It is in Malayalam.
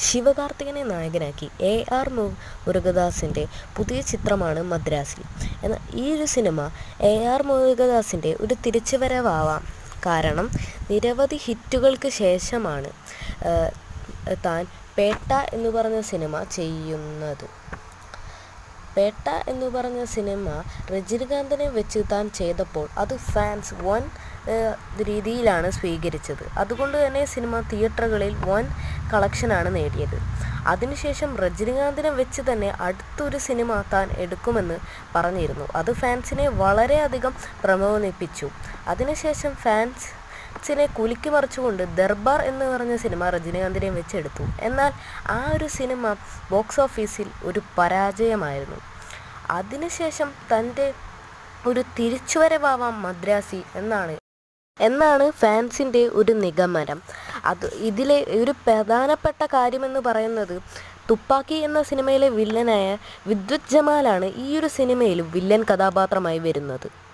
ശിവകാർത്തികനെ നായകനാക്കി AR മുരുഗദാസിൻ്റെ പുതിയ ചിത്രമാണ് മദ്രാസി. എന്നാൽ ഈ ഒരു സിനിമ AR മുരുഗദാസിൻ്റെ ഒരു തിരിച്ചുവരവാവാം. കാരണം നിരവധി ഹിറ്റുകൾക്ക് ശേഷമാണ് താൻ പേട്ട എന്ന് പറഞ്ഞ സിനിമ ചെയ്യുന്നത്. പേട്ട എന്ന് പറഞ്ഞ സിനിമ രജനികാന്തിനെ വെച്ച് താൻ ചെയ്തപ്പോൾ അത് ഫാൻസ് വൻ രീതിയിലാണ് സ്വീകരിച്ചത്. അതുകൊണ്ട് തന്നെ സിനിമ തിയേറ്ററുകളിൽ വൻ കളക്ഷനാണ് നേടിയത്. അതിനുശേഷം രജനികാന്തിനെ വെച്ച് തന്നെ അടുത്തൊരു സിനിമ താൻ എടുക്കുമെന്ന് പറഞ്ഞിരുന്നു. അത് ഫാൻസിനെ വളരെയധികം പ്രലോഭിപ്പിച്ചു. അതിനുശേഷം ഫാൻസിനെ കുലുക്കി മറിച്ചുകൊണ്ട് ദർബാർ എന്ന് പറഞ്ഞ സിനിമ രജനികാന്തിനെ വെച്ചെടുത്തു. എന്നാൽ ആ ഒരു സിനിമ ബോക്സ് ഓഫീസിൽ ഒരു പരാജയമായിരുന്നു. അതിനുശേഷം തൻ്റെ ഒരു തിരിച്ചുവരവാവാം മദ്രാസി എന്നാണ് ഫാൻസിൻ്റെ ഒരു നിഗമനം. ഇതിലെ ഒരു പ്രധാനപ്പെട്ട കാര്യമെന്ന് പറയുന്നത് തുപ്പാക്കി എന്ന സിനിമയിലെ വില്ലനായ വിദ്യുത് ജമാലാണ് ഈ ഒരു സിനിമയിൽ വില്ലൻ കഥാപാത്രമായി വരുന്നത്.